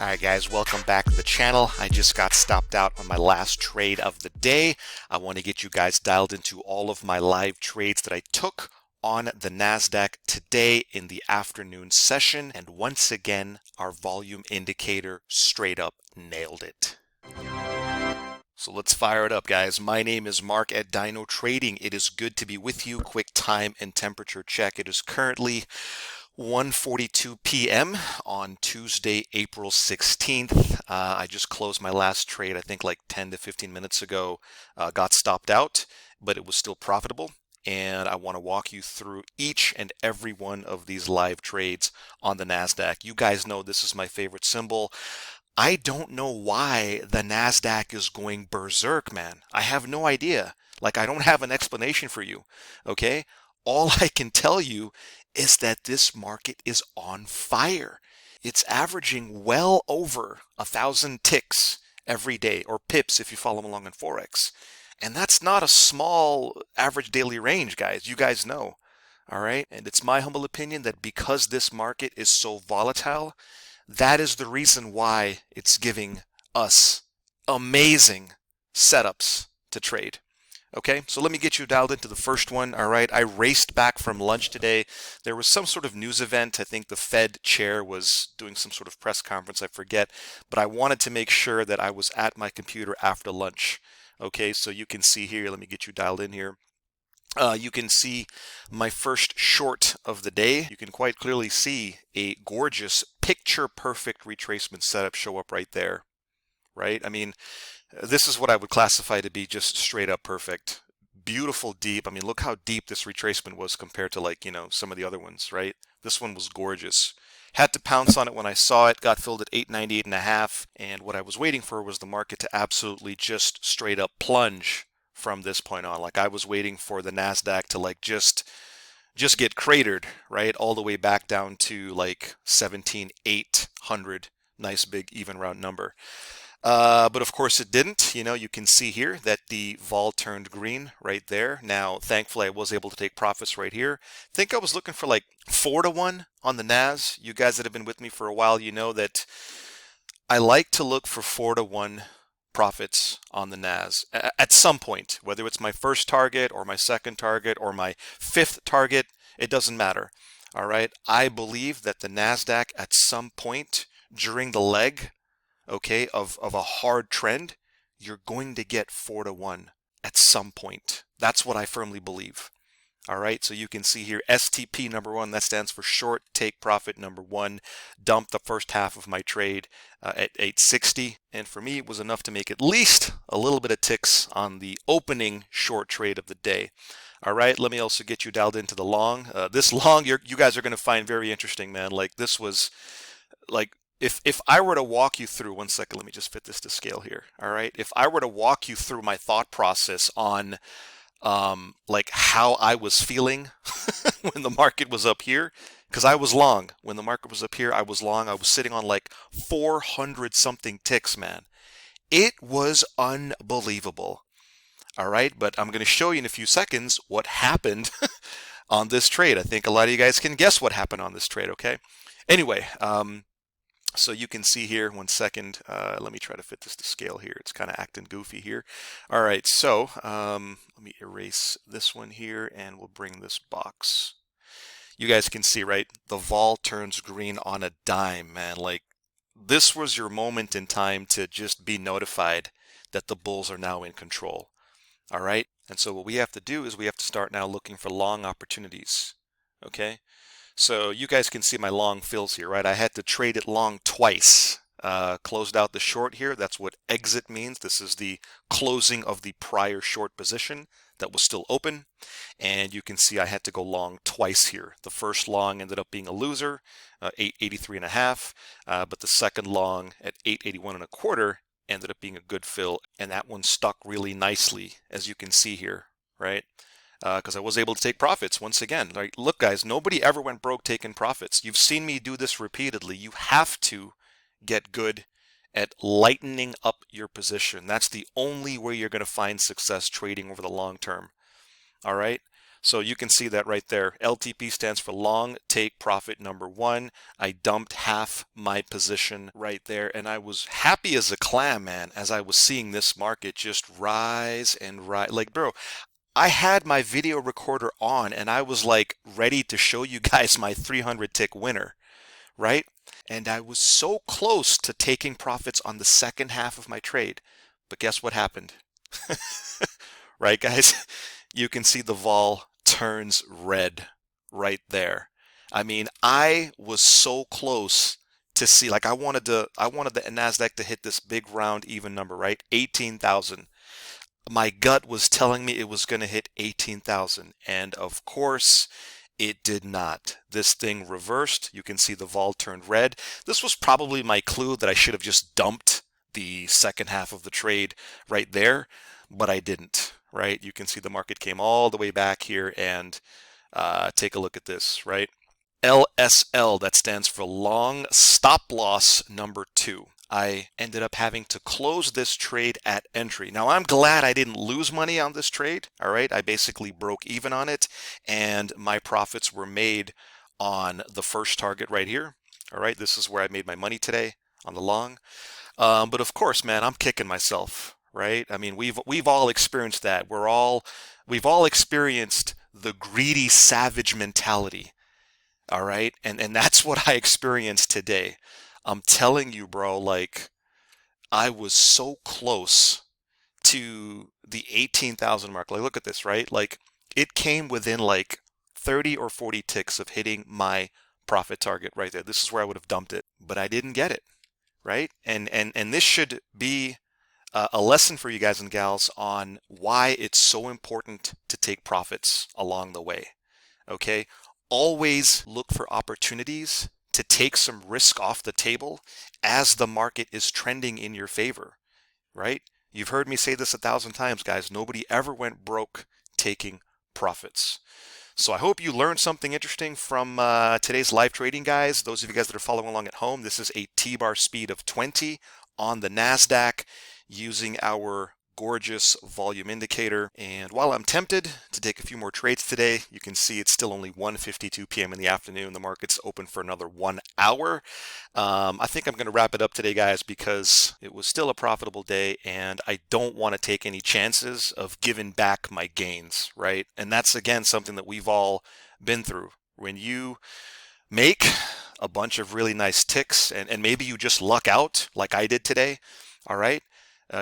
Alright guys, welcome back to the channel. I just got stopped out on my last trade of the day. I want to get you guys dialed into all of my live trades that I took on the NASDAQ today in the afternoon session. And once again, our volume indicator straight up nailed it. So let's fire it up, guys. My name is Mark at DynoTrading. It is good to be with you. Quick time and temperature check. It is currently 1:42 p.m. on Tuesday, April 16th. I just closed my last trade, I think like 10 to 15 minutes ago. Got stopped out, but it was still profitable. And I want to walk you through each and every one of these live trades on the NASDAQ. You guys know this is my favorite symbol. I don't know why the NASDAQ is going berserk, man. I have no idea. Like, I don't have an explanation for you, okay? All I can tell you is that this market is on fire. It's averaging well over 1,000 ticks every day, or pips if you follow along in Forex. And that's not a small average daily range, guys. You guys know, all right? And it's my humble opinion that because this market is so volatile, that is the reason why it's giving us amazing setups to trade. Okay, so let me get you dialed into the first one. All right, I raced back from lunch today. There was some sort of news event. I think the Fed chair was doing some sort of press conference, I forget. But I wanted to make sure that I was at my computer after lunch. Okay, so you can see here, let me get you dialed in here. You can see my first short of the day. You can quite clearly see a gorgeous picture-perfect retracement setup show up right there, right? I mean, this is what I would classify to be just straight up perfect. Beautiful deep. I mean, look how deep this retracement was compared to, like, some of the other ones, right? This one was gorgeous. Had to pounce on it when I saw it. Got filled at 898.5, and what I was waiting for was the market to absolutely just straight up plunge from this point on. Like, I was waiting for the NASDAQ to like just get cratered, right? All the way back down to like 17,800. Nice big even round number. But of course it didn't. You can see here that the vol turned green right there. Now, thankfully, I was able to take profits right here. I think I was looking for like 4-to-1 on the NAS. You guys that have been with me for a while, you know that I like to look for 4-to-1 profits on the NAS at some point, whether it's my first target or my second target or my fifth target, it doesn't matter. All right. I believe that the NASDAQ at some point during the leg, okay, of a hard trend, you're going to get 4-to-1 at some point. That's what I firmly believe. All right, so you can see here STP number 1, that stands for short take profit number 1. Dumped the first half of my trade at 860, and for me it was enough to make at least a little bit of ticks on the opening short trade of the day. All right, let me also get you dialed into the long. This long, you guys are going to find very interesting, man. Like, this was like, if I were to walk you through, one second, let me just fit this to scale here. All right, if I were to walk you through my thought process on like how I was feeling when the market was up here, because I was long. When the market was up here, I was long. I was sitting on like 400 something ticks, man. It was unbelievable. All right, but I'm going to show you in a few seconds what happened on this trade. I think a lot of you guys can guess what happened on this trade, okay? Anyway, so you can see here, one second, let me try to fit this to scale here. It's kind of acting goofy here. All right, so let me erase this one here and we'll bring this box. You guys can see, right? The vol turns green on a dime, man. Like, this was your moment in time to just be notified that the bulls are now in control. All right, and so what we have to do is we have to start now looking for long opportunities, okay? So you guys can see my long fills here, right? I had to trade it long twice. Closed out the short here. That's what exit means. This is the closing of the prior short position that was still open. And you can see I had to go long twice here. The first long ended up being a loser, 883.5, but the second long at 881.25 ended up being a good fill, and that one stuck really nicely, as you can see here, right? Because I was able to take profits once again. Like, look, guys, nobody ever went broke taking profits. You've seen me do this repeatedly. You have to get good at lightening up your position. That's the only way you're going to find success trading over the long term. All right? So you can see that right there. LTP stands for long take profit number 1. I dumped half my position right there, and I was happy as a clam, man, as I was seeing this market just rise and rise. Like, bro, I had my video recorder on and I was like ready to show you guys my 300 tick winner, right? And I was so close to taking profits on the second half of my trade. But guess what happened? Right, guys? You can see the vol turns red right there. I mean, I was so close to see, like, I wanted the NASDAQ to hit this big round even number, right? 18,000. My gut was telling me it was going to hit 18,000. And of course, it did not. This thing reversed. You can see the vol turned red. This was probably my clue that I should have just dumped the second half of the trade right there, but I didn't, right? You can see the market came all the way back here, and take a look at this, right? LSL, that stands for long stop loss number 2. I ended up having to close this trade at entry. Now, I'm glad I didn't lose money on this trade, all right? I basically broke even on it, and my profits were made on the first target right here, all right? This is where I made my money today on the long. But of course, man, I'm kicking myself, right? I mean, we've all experienced that. We've all experienced the greedy savage mentality, all right? And that's what I experienced today. I'm telling you, bro, like, I was so close to the 18,000 mark. Like, look at this, right? Like, it came within like 30 or 40 ticks of hitting my profit target right there. This is where I would have dumped it, but I didn't get it, right? And this should be a lesson for you guys and gals on why it's so important to take profits along the way, okay? Always look for opportunities to take some risk off the table as the market is trending in your favor, right? You've heard me say this 1,000 times, guys. Nobody ever went broke taking profits. So I hope you learned something interesting from today's live trading, guys. Those of you guys that are following along at home, this is a T-bar speed of 20 on the NASDAQ using our gorgeous volume indicator. And while I'm tempted to take a few more trades today, you can see it's still only 1:52 p.m. in the afternoon. The market's open for another 1 hour. I think I'm going to wrap it up today, guys, because it was still a profitable day and I don't want to take any chances of giving back my gains, right? And that's, again, something that we've all been through. When you make a bunch of really nice ticks and maybe you just luck out like I did today, all right?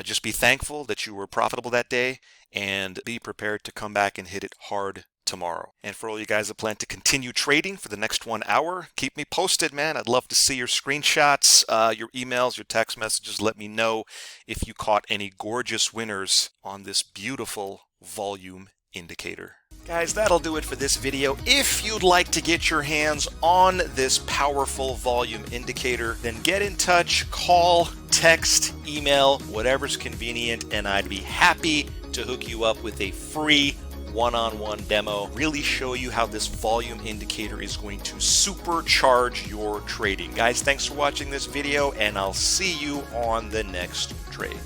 Just be thankful that you were profitable that day and be prepared to come back and hit it hard tomorrow. And for all you guys that plan to continue trading for the next 1 hour, keep me posted, man. I'd love to see your screenshots, your emails, your text messages. Let me know if you caught any gorgeous winners on this beautiful volume indicator. Guys, that'll do it for this video. If you'd like to get your hands on this powerful volume indicator, then get in touch, call, text, email, whatever's convenient, and I'd be happy to hook you up with a free one-on-one demo, really show you how this volume indicator is going to supercharge your trading. Guys, thanks for watching this video, and I'll see you on the next trade.